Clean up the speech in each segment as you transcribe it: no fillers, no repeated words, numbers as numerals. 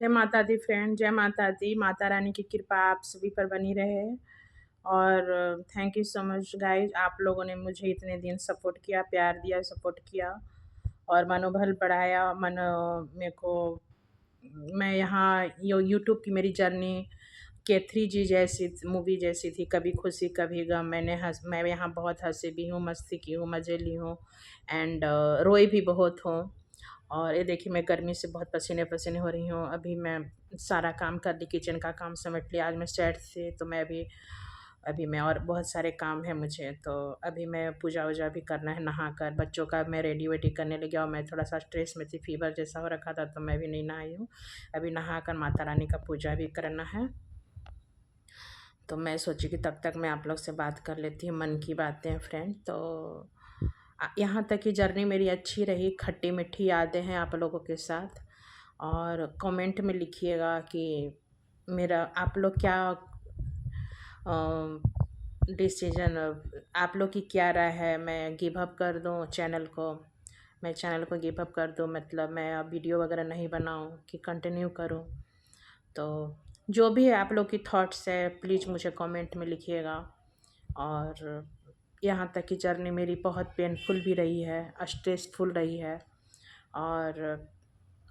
जय माता दी फ्रेंड, जय माता दी। माता रानी की कृपा आप सभी पर बनी रहे। और thank you so much guys, आप लोगों ने मुझे इतने दिन सपोर्ट किया, प्यार दिया, सपोर्ट किया और मनोबल बढ़ाया। मेरे को मैं यहाँ यूट्यूब की मेरी जर्नी के 3G जैसी मूवी जैसी थी, कभी खुशी कभी गम। मैं यहाँ बहुत हंसी भी हूँ, मस्ती की हूँ, मज़े ली हूँ एंड रोई भी बहुत हूँ। और ये देखिए मैं गर्मी से बहुत पसीने पसीने हो रही हूँ। अभी मैं सारा काम कर ली, किचन का काम समेट लिया। आज मैं सेट थी तो मैं अभी अभी मैं और बहुत सारे काम है मुझे, तो अभी मैं पूजा वूजा भी करना है, नहा कर बच्चों का मैं रेडी वेडी करने लगी। और मैं थोड़ा सा स्ट्रेस में थी, फीवर जैसा हो रखा था, तो मैं भी नहीं नहाई हूँ। अभी नहा कर माता रानी का पूजा भी करना है। तो मैं सोची कि तब तक मैं आप लोग से बात कर लेती हूँ, मन की बातें फ्रेंड। तो यहाँ तक की जर्नी मेरी अच्छी रही, खट्टी मीठी यादें हैं आप लोगों के साथ। और कमेंट में लिखिएगा कि मेरा आप लोग क्या डिसीजन, आप लोग की क्या राय है। मैं गिव अप कर दूँ चैनल को, मैं चैनल को गिव अप कर दूँ, मतलब मैं अब वीडियो वगैरह नहीं बनाऊँ कि कंटिन्यू करूँ। तो जो भी है आप लोग की थॉट्स है, प्लीज़ मुझे कमेंट में लिखिएगा। और यहाँ तक की जर्नी मेरी बहुत पेनफुल भी रही है, स्ट्रेसफुल रही है। और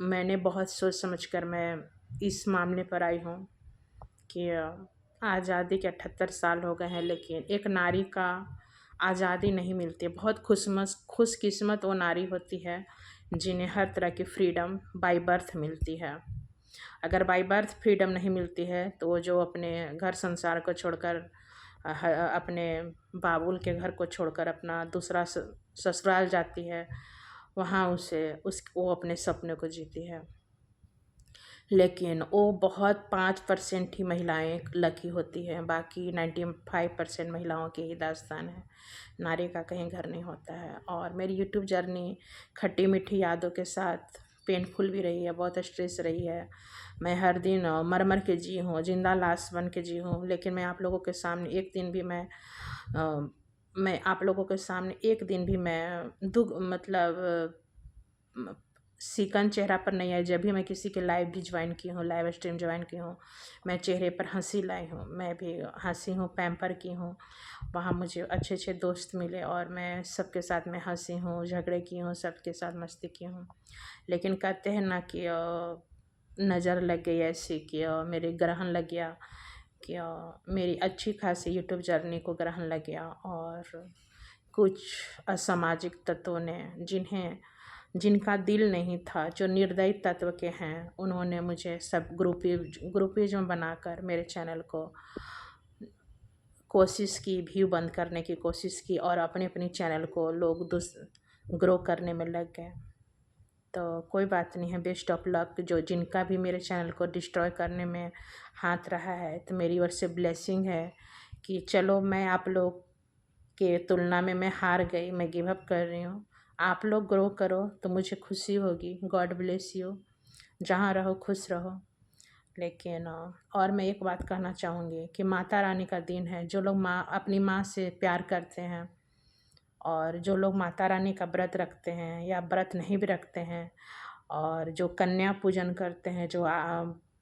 मैंने बहुत सोच समझ कर मैं इस मामले पर आई हूँ कि आज़ादी के 78 साल हो गए हैं, लेकिन एक नारी का आज़ादी नहीं मिलती। बहुत खुशकिस्मत वो नारी होती है जिन्हें हर तरह की फ्रीडम बाय बर्थ मिलती है। अगर बाय बर्थ फ्रीडम नहीं मिलती है तो वो जो अपने घर संसार को छोड़कर अपने बाबुल के घर को छोड़कर अपना दूसरा ससुराल जाती है, वहाँ वो अपने सपने को जीती है। लेकिन वो बहुत 5% ही महिलाएं लकी होती हैं, बाकी 95% महिलाओं की ही दास्तान है। नारी का कहीं घर नहीं होता है। और मेरी यूट्यूब जर्नी खट्टी मीठी यादों के साथ पेनफुल भी रही है, बहुत स्ट्रेस रही है। मैं हर दिन मर मर के जी हूँ, जिंदा लाश बन के जी हूँ। लेकिन मैं आप लोगों के सामने एक दिन भी मैं आप लोगों के सामने एक दिन भी मैं दुख मतलब सिकन चेहरा पर नहीं आई। जब भी मैं किसी के लाइव भी ज्वाइन की हूँ, लाइव स्ट्रीम ज्वाइन की हूँ, मैं चेहरे पर हंसी लाई हूँ, मैं भी हंसी हूँ, पैम्पर की हूँ। वहाँ मुझे अच्छे अच्छे दोस्त मिले और मैं सबके साथ में हंसी हूँ, झगड़े की हूँ, सबके साथ मस्ती की हूँ। लेकिन कहते हैं ना कि नज़र लग गई ऐसी कि मेरे ग्रहण लग गया, कि मेरी अच्छी खासी यूट्यूब जर्नी को ग्रहण लग गया। और कुछ असामाजिक तत्वों ने, जिनका दिल नहीं था, जो निर्दयी तत्व के हैं, उन्होंने मुझे सब ग्रुपिज़्म बनाकर मेरे चैनल को कोशिश की, व्यू बंद करने की कोशिश की और अपने अपनी चैनल को लोग ग्रो करने में लग गए। तो कोई बात नहीं है, बेस्ट ऑफ लक। जो जिनका भी मेरे चैनल को डिस्ट्रॉय करने में हाथ रहा है, तो मेरी ओर से ब्लेसिंग है कि चलो मैं आप लोग के तुलना में मैं हार गई, मैं गिव अप कर रही हूँ। आप लोग ग्रो करो तो मुझे खुशी होगी। गॉड ब्लेस यू, जहाँ रहो खुश रहो। लेकिन और मैं एक बात कहना चाहूँगी कि माता रानी का दिन है। जो लोग अपनी माँ से प्यार करते हैं और जो लोग माता रानी का व्रत रखते हैं या व्रत नहीं भी रखते हैं, और जो कन्या पूजन करते हैं, जो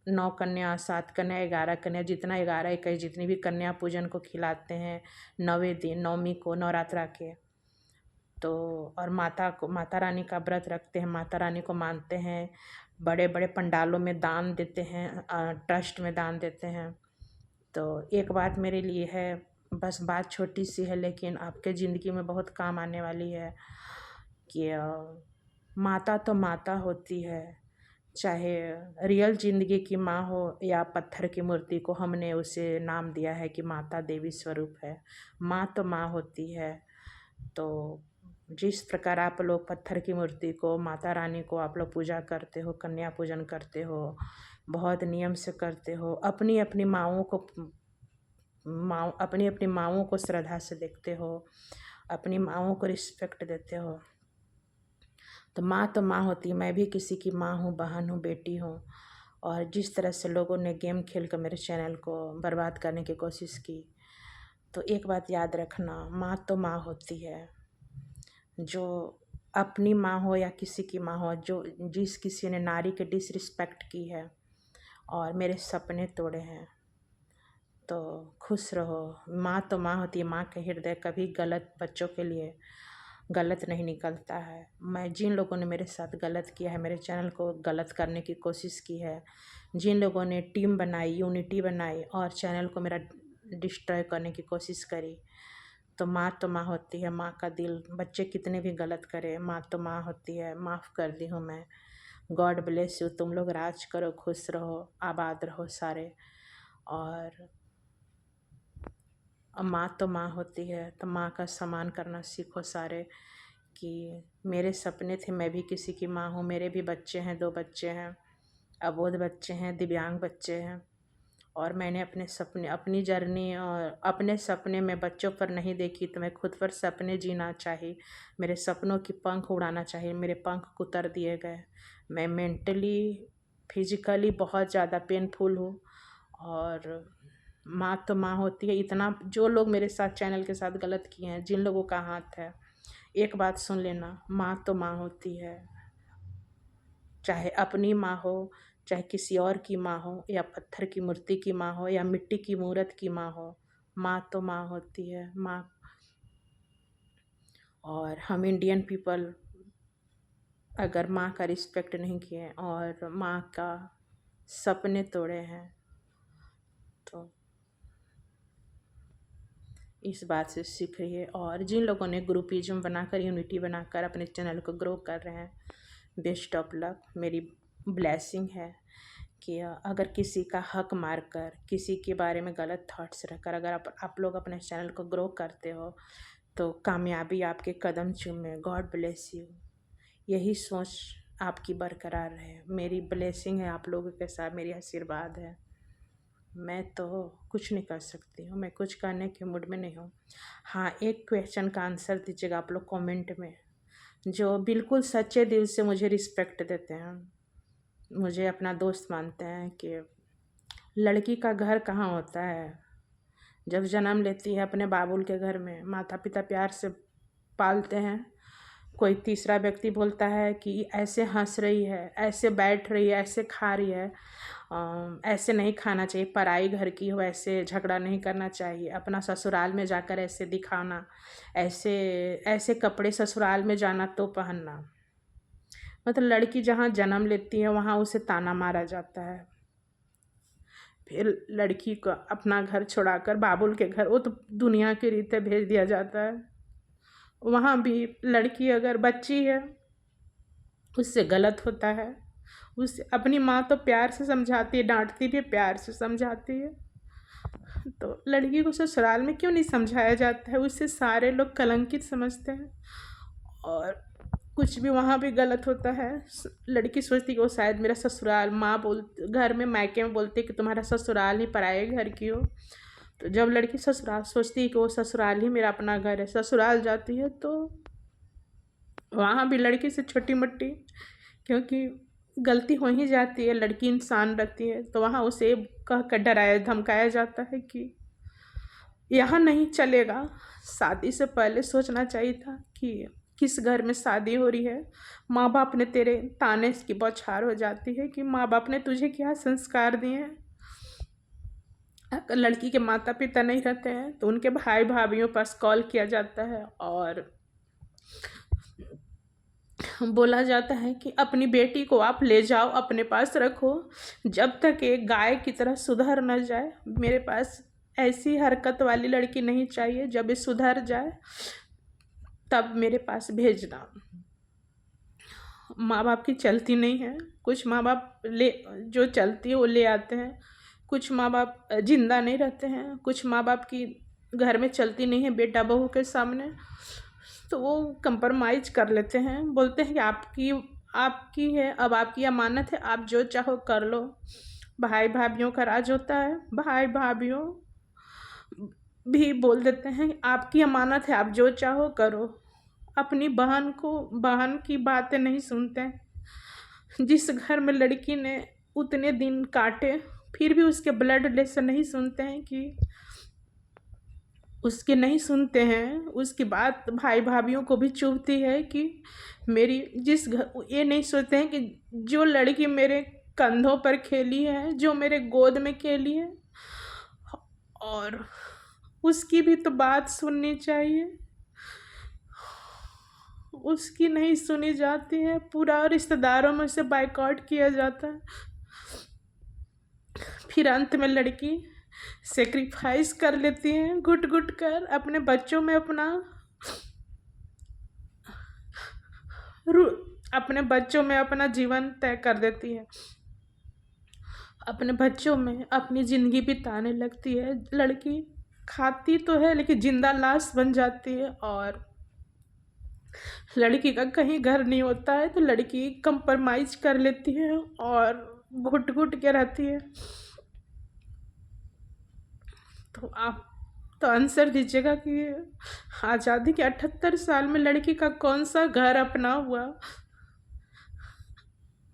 9 कन्या, 7 कन्या, 11 कन्या, जितना 11 21 जितनी भी कन्या पूजन को खिलाते हैं 9वें दिन, नवमी को, नवरात्रा के। तो और माता रानी का व्रत रखते हैं, माता रानी को मानते हैं, बड़े बड़े पंडालों में दान देते हैं, ट्रस्ट में दान देते हैं। तो एक बात मेरे लिए है, बस बात छोटी सी है लेकिन आपके ज़िंदगी में बहुत काम आने वाली है, कि माता तो माता होती है, चाहे रियल ज़िंदगी की माँ हो या पत्थर की मूर्ति को हमने उसे नाम दिया है कि माता देवी स्वरूप है। माँ तो माँ होती है। तो जिस प्रकार आप लोग पत्थर की मूर्ति को, माता रानी को आप लोग पूजा करते हो, कन्या पूजन करते हो, बहुत नियम से करते हो, अपनी अपनी माँओं को अपनी अपनी माँओं को श्रद्धा से देखते हो, अपनी माँओं को रिस्पेक्ट देते हो। तो माँ होती है। मैं भी किसी की माँ हूँ, बहन हूँ, बेटी हूँ। और जिस तरह से लोगों ने गेम खेल कर मेरे चैनल को बर्बाद करने की कोशिश की, तो एक बात याद रखना, माँ तो माँ होती है। जो अपनी माँ हो या किसी की माँ हो, जो जिस किसी ने नारी के डिसरिस्पेक्ट की है, और मेरे सपने तोड़े हैं। तो खुश रहो। माँ तो माँ होती है, माँ के हृदय कभी गलत बच्चों के लिए गलत नहीं निकलता है। मैं जिन लोगों ने मेरे साथ गलत किया है, मेरे चैनल को गलत करने की कोशिश की है, जिन लोगों ने टीम बनाई, यूनिटी बनाई और चैनल को मेरा डिस्ट्रॉय करने की कोशिश करी, तो माँ होती है। माँ का दिल, बच्चे कितने भी गलत करें, माँ तो माँ होती है। माफ़ कर दी हूँ मैं। God bless you. तुम लोग राज करो, खुश रहो, आबाद रहो सारे। और माँ तो माँ होती है, तो माँ का सम्मान करना सीखो सारे। कि मेरे सपने थे मैं भी किसी की माँ हूँ। मेरे भी बच्चे हैं, 2 बच्चे हैं, अबोध बच्चे हैं, दिव्यांग बच्चे हैं। और मैंने अपने सपने, अपनी जर्नी और अपने सपने में बच्चों पर नहीं देखी, तो मैं खुद पर सपने जीना चाहिए। मेरे सपनों की पंख उड़ाना चाहिए। मेरे पंख कुतर दिए गए। मैं मेंटली, फिजिकली बहुत ज़्यादा पेनफुल हूँ। और माँ तो माँ होती है। इतना जो लोग मेरे साथ चैनल के साथ गलत किए हैं, जिन लोगों का हाथ है, एक बात सुन लेना, माँ तो माँ होती है। चाहे अपनी माँ हो, चाहे किसी और की माँ हो, या पत्थर की मूर्ति की माँ हो, या मिट्टी की मूरत की माँ हो, माँ तो माँ होती है। माँ। और हम इंडियन पीपल अगर माँ का रिस्पेक्ट नहीं किए और माँ का सपने तोड़े हैं, तो इस बात से सीख रही है। और जिन लोगों ने ग्रुपिज्म बनाकर, यूनिटी बनाकर अपने चैनल को ग्रो कर रहे हैं, बेस्ट ऑफ लक। मेरी ब्लेसिंग है कि अगर किसी का हक मारकर, किसी के बारे में गलत थॉट्स रखकर अगर आप लोग अपने चैनल को ग्रो करते हो, तो कामयाबी आपके कदम चूमे। God bless you. यही सोच आपकी बरकरार रहे। मेरी ब्लेसिंग है आप लोगों के साथ, मेरी आशीर्वाद है। मैं तो कुछ नहीं कर सकती हूँ, मैं कुछ करने के मूड में नहीं हूँ। हाँ, एक क्वेश्चन का आंसर दीजिएगा आप लोग कमेंट में, जो बिल्कुल सच्चे दिल से मुझे रिस्पेक्ट देते हैं, मुझे अपना दोस्त मानते हैं, कि लड़की का घर कहाँ होता है? जब जन्म लेती है अपने बाबुल के घर में, माता पिता प्यार से पालते हैं। कोई तीसरा व्यक्ति बोलता है कि ऐसे हंस रही है, ऐसे बैठ रही है, ऐसे खा रही है, ऐसे नहीं खाना चाहिए, पराई घर की हो, ऐसे झगड़ा नहीं करना चाहिए, अपना ससुराल में जाकर ऐसे दिखाना, ऐसे ऐसे कपड़े ससुराल में जाना तो पहनना। मतलब लड़की जहाँ जन्म लेती है वहाँ उसे ताना मारा जाता है। फिर लड़की को अपना घर छोड़ाकर बाबुल के घर, वो तो दुनिया की रीते भेज दिया जाता है। वहाँ भी लड़की अगर बच्ची है, उससे गलत होता है। उस अपनी माँ तो प्यार से समझाती है, डांटती भी प्यार से समझाती है, तो लड़की को ससुराल में क्यों नहीं समझाया जाता है? उससे सारे लोग कलंकित समझते हैं। और कुछ भी वहाँ भी गलत होता है। लड़की सोचती है कि वो शायद मेरा ससुराल, माँ बोल घर में मायके में बोलती है कि तुम्हारा ससुराल ही पराए घर की हो। तो जब लड़की ससुराल सोचती है कि वो ससुराल ही मेरा अपना घर है, ससुराल जाती है तो वहाँ भी लड़की से छोटी मोटी, क्योंकि गलती हो ही जाती है, लड़की इंसान रहती है, तो वहाँ उसे कह कर डराया धमकाया जाता है कि यहाँ नहीं चलेगा। शादी से पहले सोचना चाहिए था कि किस घर में शादी हो रही है। माँ बाप ने तेरे ताने की बौछार हो जाती है कि माँ बाप ने तुझे क्या संस्कार दिए हैं। अगर लड़की के माता पिता नहीं रहते हैं तो उनके भाई भाभीयों पास कॉल किया जाता है और बोला जाता है कि अपनी बेटी को आप ले जाओ, अपने पास रखो, जब तक एक गाय की तरह सुधर न जाए। मेरे पास ऐसी हरकत वाली लड़की नहीं चाहिए। जब ये सुधर जाए तब मेरे पास भेजना। माँ बाप की चलती नहीं है। कुछ माँ बाप ले, जो चलती है वो ले आते हैं। कुछ माँ बाप जिंदा नहीं रहते हैं। कुछ माँ बाप की घर में चलती नहीं है बेटा बहू के सामने, तो वो कंप्रोमाइज कर लेते हैं, बोलते हैं कि आपकी आपकी है, अब आपकी अमानत है, आप जो चाहो कर लो। भाई भाभीयों का राज होता है। भाई भाभीयों भी बोल देते हैं आपकी अमानत है, आप जो चाहो करो। अपनी बहन की बातें नहीं सुनते हैं। जिस घर में लड़की ने उतने दिन काटे, फिर भी उसके ब्लड रिलेशन नहीं सुनते हैं, कि उसके नहीं सुनते हैं। उसकी बात भाई भाभीयों को भी चुभती है कि मेरी जिस घर, ये नहीं सोचते हैं कि जो लड़की मेरे कंधों पर खेली है, जो मेरे गोद में खेली है, और उसकी भी तो बात सुननी चाहिए। उसकी नहीं सुनी जाती है, पूरा रिश्तेदारों में उसे बायकॉट किया जाता है। फिर अंत में लड़की सेक्रीफाइस कर लेती है, घुट घुट कर अपने बच्चों में अपना जीवन तय कर देती है, अपने बच्चों में अपनी ज़िंदगी बिताने लगती है। लड़की खाती तो है लेकिन जिंदा लाश बन जाती है, और लड़की का कहीं घर नहीं होता है तो लड़की कंप्रोमाइज कर लेती है और घुट घुट के रहती है। तो आप तो आंसर दीजिएगा कि आज़ादी के 78 साल में लड़की का कौन सा घर अपना हुआ?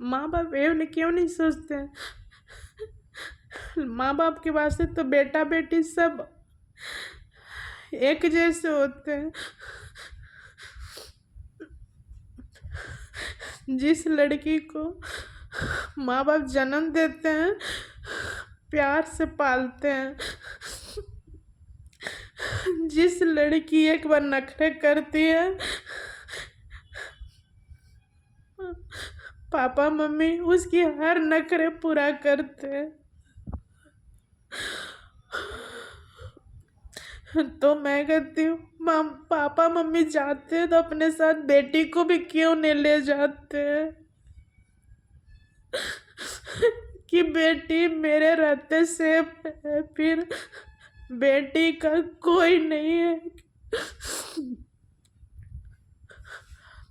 माँ बाप ये क्यों नहीं सोचते हैं? माँ बाप के वास्ते तो बेटा बेटी सब एक जैसे होते हैं। जिस लड़की को माँ बाप जन्म देते हैं, प्यार से पालते हैं, जिस लड़की एक बार नखरे करती है, पापा मम्मी उसकी हर नखरे पूरा करते हैं। तो मैं कहती हूँ पापा मम्मी जाते हैं तो अपने साथ बेटी को भी क्यों नहीं ले जाते हैं? कि बेटी मेरे रहते सेफ है, फिर बेटी का कोई नहीं है।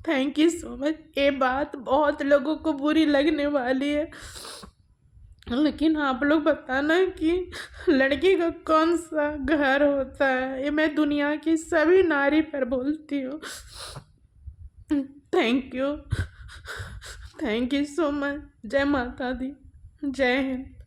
Thank you so much. ये बात बहुत लोगों को बुरी लगने वाली है, लेकिन आप लोग बताना कि लड़की का कौन सा घर होता है। ये मैं दुनिया की सभी नारी पर बोलती हूँ। Thank you so much. जय माता दी, जय हिंद।